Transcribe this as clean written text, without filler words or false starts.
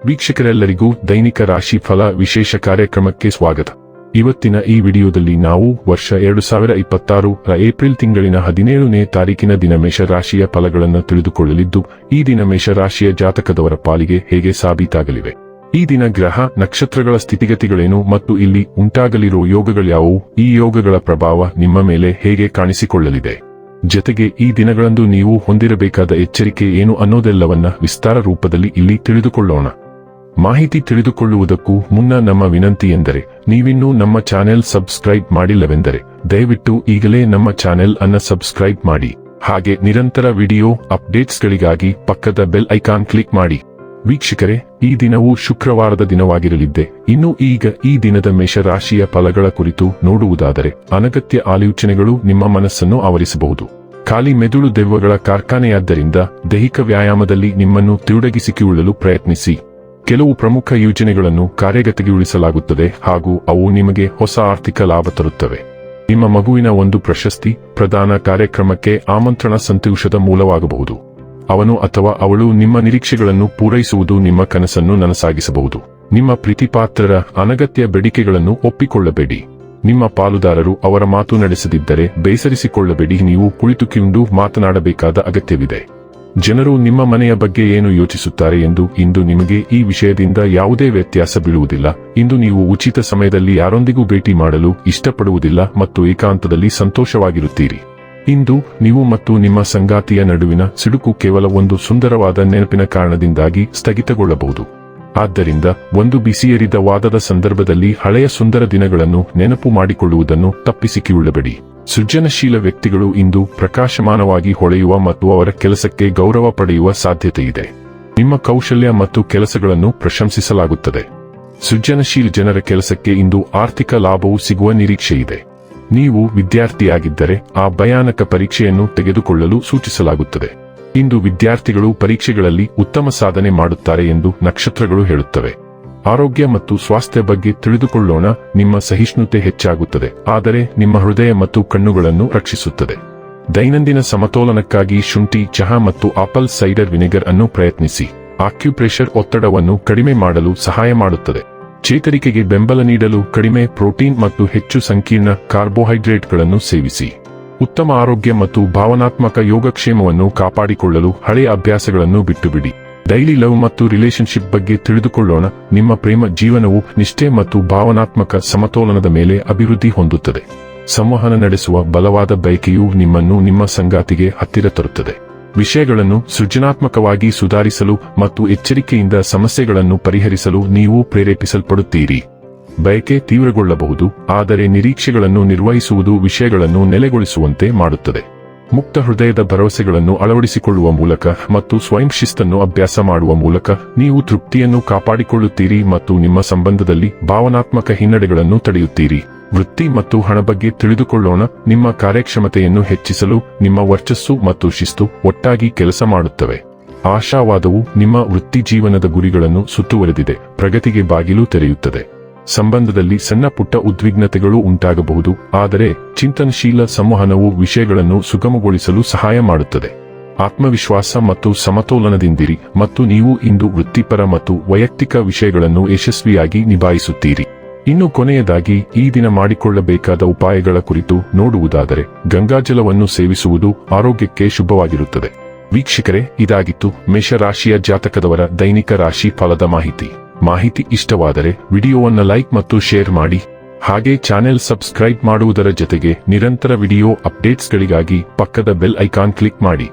ವೀಕ್ಷಕರೆಲ್ಲರಿಗೂ ದೈನಿಕ ರಾಶಿ ಫಲ ವಿಶೇಷ ಕಾರ್ಯಕ್ರಮಕ್ಕೆ ಸ್ವಾಗತ. ಇವತ್ತಿನ ಈ ವಿಡಿಯೋದಲ್ಲಿ ನಾವು ವರ್ಷ 2026 ಏಪ್ರಿಲ್ ತಿಂಗಳಿನ 17ನೇ ತಾರೀಕಿನ ದಿನ ಮೇಷರಾಶಿಯ ಫಲಗಳನ್ನು ತಿಳಿದುಕೊಳ್ಳಲಿದ್ದು, ಈ ದಿನ ಮೇಷರಾಶಿಯ ಜಾತಕದವರ ಪಾಲಿಗೆ ಹೇಗೆ ಸಾಬೀತಾಗಲಿವೆ, ಈ ದಿನ ಗ್ರಹ ನಕ್ಷತ್ರಗಳ ಸ್ಥಿತಿಗತಿಗಳೇನು ಮತ್ತು ಇಲ್ಲಿ ಉಂಟಾಗಲಿರುವ ಯೋಗಗಳ್ಯಾವುವು, ಈ ಯೋಗಗಳ ಪ್ರಭಾವ ನಿಮ್ಮ ಮೇಲೆ ಹೇಗೆ ಕಾಣಿಸಿಕೊಳ್ಳಲಿದೆ, ಜೊತೆಗೆ ಈ ದಿನಗಳಂದು ನೀವು ಹೊಂದಿರಬೇಕಾದ ಎಚ್ಚರಿಕೆ ಏನು ಅನ್ನೋದೆಲ್ಲವನ್ನ ವಿಸ್ತಾರ ರೂಪದಲ್ಲಿ ಇಲ್ಲಿ ತಿಳಿದುಕೊಳ್ಳೋಣ. ಮಾಹಿತಿ ತಿಳಿದುಕೊಳ್ಳುವುದಕ್ಕೂ ಮುನ್ನ ನಮ್ಮ ವಿನಂತಿ ಎಂದರೆ, ನೀವಿನ್ನೂ ನಮ್ಮ ಚಾನೆಲ್ ಸಬ್ಸ್ಕ್ರೈಬ್ ಮಾಡಿಲ್ಲವೆಂದರೆ ದಯವಿಟ್ಟು ಈಗಲೇ ನಮ್ಮ ಚಾನೆಲ್ ಅನ್ನು ಸಬ್ಸ್ಕ್ರೈಬ್ ಮಾಡಿ. ಹಾಗೆ ನಿರಂತರ ವಿಡಿಯೋ ಅಪ್ಡೇಟ್ಸ್ಗಳಿಗಾಗಿ ಪಕ್ಕದ ಬೆಲ್ ಐಕಾನ್ ಕ್ಲಿಕ್ ಮಾಡಿ. ವೀಕ್ಷಕರೇ, ಈ ದಿನವು ಶುಕ್ರವಾರದ ದಿನವಾಗಿರಲಿದ್ದೆ. ಇನ್ನು ಈಗ ಈ ದಿನದ ಮೇಷರಾಶಿಯ ಫಲಗಳ ಕುರಿತು ನೋಡುವುದಾದರೆ, ಅನಗತ್ಯ ಆಲೋಚನೆಗಳು ನಿಮ್ಮ ಮನಸ್ಸನ್ನು ಆವರಿಸಬಹುದು. ಖಾಲಿ ಮೆದುಳು ದೆವ್ವಗಳ ಕಾರ್ಖಾನೆಯಾದ್ದರಿಂದ ದೈಹಿಕ ವ್ಯಾಯಾಮದಲ್ಲಿ ನಿಮ್ಮನ್ನು ತೊಡಗಿಸಿಕೊಳ್ಳಲು ಪ್ರಯತ್ನಿಸಿ. ಕೆಲವು ಪ್ರಮುಖ ಯೋಜನೆಗಳನ್ನು ಕಾರ್ಯಗತಗೊಳಿಸಲಾಗುತ್ತದೆ ಹಾಗೂ ಅವು ನಿಮಗೆ ಹೊಸ ಆರ್ಥಿಕ ಲಾಭ ತರುತ್ತವೆ. ನಿಮ್ಮ ಮಗುವಿನ ಒಂದು ಪ್ರಶಸ್ತಿ ಪ್ರದಾನ ಕಾರ್ಯಕ್ರಮಕ್ಕೆ ಆಮಂತ್ರಣ ಸಂತೋಷದ ಮೂಲವಾಗಬಹುದು. ಅವನು ಅಥವಾ ಅವಳು ನಿಮ್ಮ ನಿರೀಕ್ಷೆಗಳನ್ನು ಪೂರೈಸುವುದು ನಿಮ್ಮ ಕನಸನ್ನು ನನಸಾಗಿಸಬಹುದು. ನಿಮ್ಮ ಪ್ರೀತಿಪಾತ್ರರ ಅನಗತ್ಯ ಬೇಡಿಕೆಗಳನ್ನು ಒಪ್ಪಿಕೊಳ್ಳಬೇಡಿ. ನಿಮ್ಮ ಪಾಲುದಾರರು ಅವರ ಮಾತು ನಡೆಸದಿದ್ದರೆ ಬೇಸರಿಸಿಕೊಳ್ಳಬೇಡಿ. ನೀವು ಕುಳಿತುಕೊಂಡು ಮಾತನಾಡಬೇಕಾದ ಅಗತ್ಯವಿದೆ. ಜನರು ನಿಮ್ಮ ಮನೆಯ ಬಗ್ಗೆ ಏನು ಯೋಚಿಸುತ್ತಾರೆ ಎಂದು ಇಂದು ನಿಮಗೆ ಈ ವಿಷಯದಿಂದ ಯಾವುದೇ ವ್ಯತ್ಯಾಸ ಬೀಳುವುದಿಲ್ಲ. ಇಂದು ನೀವು ಉಚಿತ ಸಮಯದಲ್ಲಿ ಯಾರೊಂದಿಗೂ ಭೇಟಿ ಮಾಡಲು ಇಷ್ಟಪಡುವುದಿಲ್ಲ ಮತ್ತು ಏಕಾಂತದಲ್ಲಿ ಸಂತೋಷವಾಗಿರುತ್ತೀರಿ. ಇಂದು ನೀವು ಮತ್ತು ನಿಮ್ಮ ಸಂಗಾತಿಯ ನಡುವಿನ ಸಿಡುಕು ಕೇವಲ ಒಂದು ಸುಂದರವಾದ ನೆನಪಿನ ಕಾರಣದಿಂದಾಗಿ ಸ್ಥಗಿತಗೊಳ್ಳಬಹುದು. ಆದ್ದರಿಂದ ಒಂದು ಬಿಸಿಯೇರಿದ ವಾದದ ಸಂದರ್ಭದಲ್ಲಿ ಹಳೆಯ ಸುಂದರ ದಿನಗಳನ್ನು ನೆನಪು ಮಾಡಿಕೊಳ್ಳುವುದನ್ನು ತಪ್ಪಿಸಿಕೊಳ್ಳಬೇಡಿ. ಸೃಜನಶೀಲ ವ್ಯಕ್ತಿಗಳು ಇಂದು ಪ್ರಕಾಶಮಾನವಾಗಿ ಹೊಳೆಯುವ ಮತ್ತು ಅವರ ಕೆಲಸಕ್ಕೆ ಗೌರವ ಪಡೆಯುವ ಸಾಧ್ಯತೆಯಿದೆ. ನಿಮ್ಮ ಕೌಶಲ್ಯ ಮತ್ತು ಕೆಲಸಗಳನ್ನು ಪ್ರಶಂಸಿಸಲಾಗುತ್ತದೆ. ಸೃಜನಶೀಲ ಜನರ ಕೆಲಸಕ್ಕೆ ಇಂದು ಆರ್ಥಿಕ ಲಾಭವು ಸಿಗುವ ನಿರೀಕ್ಷೆಯಿದೆ. ನೀವು ವಿದ್ಯಾರ್ಥಿಯಾಗಿದ್ದರೆ ಆ ಭಯಾನಕ ಪರೀಕ್ಷೆಯನ್ನು ತೆಗೆದುಕೊಳ್ಳಲು ಸೂಚಿಸಲಾಗುತ್ತದೆ. ಇಂದು ವಿದ್ಯಾರ್ಥಿಗಳು ಪರೀಕ್ಷೆಗಳಲ್ಲಿ ಉತ್ತಮ ಸಾಧನೆ ಮಾಡುತ್ತಾರೆ ಎಂದು ನಕ್ಷತ್ರಗಳು ಹೇಳುತ್ತವೆ. ಆರೋಗ್ಯ ಮತ್ತು ಸ್ವಾಸ್ಥ್ಯ ಬಗ್ಗೆ ತಿಳಿದುಕೊಳ್ಳೋಣ. ನಿಮ್ಮ ಸಹಿಷ್ಣುತೆ ಹೆಚ್ಚಾಗುತ್ತದೆ, ಆದರೆ ನಿಮ್ಮ ಹೃದಯ ಮತ್ತು ಕಣ್ಣುಗಳನ್ನು ರಕ್ಷಿಸುತ್ತದೆ. ದೈನಂದಿನ ಸಮತೋಲನಕ್ಕಾಗಿ ಶುಂಠಿ ಚಹಾ ಮತ್ತು ಆಪಲ್ ಸೈಡರ್ ವಿನೆಗರ್ ಅನ್ನು ಪ್ರಯತ್ನಿಸಿ. ಆಕ್ಯುಪ್ರೆಷರ್ ಒತ್ತಡವನ್ನು ಕಡಿಮೆ ಮಾಡಲು ಸಹಾಯ ಮಾಡುತ್ತದೆ. ಚೇತರಿಕೆಗೆ ಬೆಂಬಲ ನೀಡಲು ಕಡಿಮೆ ಪ್ರೋಟೀನ್ ಮತ್ತು ಹೆಚ್ಚು ಸಂಕೀರ್ಣ ಕಾರ್ಬೋಹೈಡ್ರೇಟ್ಗಳನ್ನು ಸೇವಿಸಿ. ಉತ್ತಮ ಆರೋಗ್ಯ ಮತ್ತು ಭಾವನಾತ್ಮಕ ಯೋಗಕ್ಷೇಮವನ್ನು ಕಾಪಾಡಿಕೊಳ್ಳಲು ಹಳೆಯ ಅಭ್ಯಾಸಗಳನ್ನು ಬಿಟ್ಟುಬಿಡಿ. ಡೈಲಿ ಲವ್ ಮತ್ತು ರಿಲೇಶನ್ಶಿಪ್ ಬಗ್ಗೆ ತಿಳಿದುಕೊಳ್ಳೋಣ. ನಿಮ್ಮ ಪ್ರೇಮ ಜೀವನವು ನಿಷ್ಠೆ ಮತ್ತು ಭಾವನಾತ್ಮಕ ಸಮತೋಲನದ ಮೇಲೆ ಅಭಿವೃದ್ಧಿ ಹೊಂದುತ್ತದೆ. ಸಂವಹನ ನಡೆಸುವ ಬಲವಾದ ಬಯಕೆಯು ನಿಮ್ಮನ್ನು ನಿಮ್ಮ ಸಂಗಾತಿಗೆ ಹತ್ತಿರ ತರುತ್ತದೆ. ವಿಷಯಗಳನ್ನು ಸೃಜನಾತ್ಮಕವಾಗಿ ಸುಧಾರಿಸಲು ಮತ್ತು ಎಚ್ಚರಿಕೆಯಿಂದ ಸಮಸ್ಯೆಗಳನ್ನು ಪರಿಹರಿಸಲು ನೀವು ಪ್ರೇರೇಪಿಸಲ್ಪಡುತ್ತೀರಿ. ಬಯಕೆ ತೀವ್ರಗೊಳ್ಳಬಹುದು, ಆದರೆ ನಿರೀಕ್ಷೆಗಳನ್ನು ನಿರ್ವಹಿಸುವುದು ವಿಷಯಗಳನ್ನು ನೆಲೆಗೊಳಿಸುವಂತೆ ಮಾಡುತ್ತದೆ. ಮುಕ್ತ ಹೃದಯದ ಭರವಸೆಗಳನ್ನು ಅಳವಡಿಸಿಕೊಳ್ಳುವ ಮೂಲಕ ಮತ್ತು ಸ್ವಯಂ ಶಿಸ್ತನ್ನು ಅಭ್ಯಾಸ ಮಾಡುವ ಮೂಲಕ ನೀವು ತೃಪ್ತಿಯನ್ನು ಕಾಪಾಡಿಕೊಳ್ಳುತ್ತೀರಿ ಮತ್ತು ನಿಮ್ಮ ಸಂಬಂಧದಲ್ಲಿ ಭಾವನಾತ್ಮಕ ಹಿನ್ನಡೆಗಳನ್ನು ತಡೆಯುತ್ತೀರಿ. ವೃತ್ತಿ ಮತ್ತು ಹಣ ಬಗ್ಗೆ ತಿಳಿದುಕೊಳ್ಳೋಣ. ನಿಮ್ಮ ಕಾರ್ಯಕ್ಷಮತೆಯನ್ನು ಹೆಚ್ಚಿಸಲು ನಿಮ್ಮ ವರ್ಚಸ್ಸು ಮತ್ತು ಶಿಸ್ತು ಒಟ್ಟಾಗಿ ಕೆಲಸ ಮಾಡುತ್ತವೆ. ಆಶಾವಾದವು ನಿಮ್ಮ ವೃತ್ತಿ ಜೀವನದ ಗುರಿಗಳನ್ನು ಸುತ್ತುವರೆದಿದೆ, ಪ್ರಗತಿಗೆ ಬಾಗಿಲು ತೆರೆಯುತ್ತದೆ. ಸಂಬಂಧದಲ್ಲಿ ಸಣ್ಣ ಪುಟ್ಟ ಉದ್ವಿಗ್ನತೆಗಳು ಉಂಟಾಗಬಹುದು, ಆದರೆ ಚಿಂತನಶೀಲ ಸಂವಹನವು ವಿಷಯಗಳನ್ನು ಸುಗಮಗೊಳಿಸಲು ಸಹಾಯ ಮಾಡುತ್ತದೆ. ಆತ್ಮವಿಶ್ವಾಸ ಮತ್ತು ಸಮತೋಲನದಿಂದಿರಿ ಮತ್ತು ನೀವು ಇಂದು ವೃತ್ತಿಪರ ಮತ್ತು ವೈಯಕ್ತಿಕ ವಿಷಯಗಳನ್ನು ಯಶಸ್ವಿಯಾಗಿ ನಿಭಾಯಿಸುತ್ತೀರಿ. ಇನ್ನು ಕೊನೆಯದಾಗಿ ಈ ದಿನ ಮಾಡಿಕೊಳ್ಳಬೇಕಾದ ಉಪಾಯಗಳ ಕುರಿತು ನೋಡುವುದಾದರೆ, ಗಂಗಾಜಲವನ್ನು ಸೇವಿಸುವುದು ಆರೋಗ್ಯಕ್ಕೆ ಶುಭವಾಗಿರುತ್ತದೆ. ವೀಕ್ಷಕರೇ, ಇದಾಗಿತ್ತು ಮೇಷರಾಶಿಯ ಜಾತಕದವರ ದೈನಿಕ ರಾಶಿ ಫಲದ ಮಾಹಿತಿ ಇಷ್ಟವಾದರೆ ವಿಡಿಯೋವನ್ನು ಲೈಕ್ ಮತ್ತು ಶೇರ್ ಮಾಡಿ. ಹಾಗೆ ಚಾನೆಲ್ ಸಬ್ಸ್ಕ್ರೈಬ್ ಮಾಡುವುದರ ಜೊತೆಗೆ ನಿರಂತರ ವಿಡಿಯೋ ಅಪ್ಡೇಟ್ಸ್ಗಳಿಗಾಗಿ ಪಕ್ಕದ ಬೆಲ್ ಐಕಾನ್ ಕ್ಲಿಕ್ ಮಾಡಿ.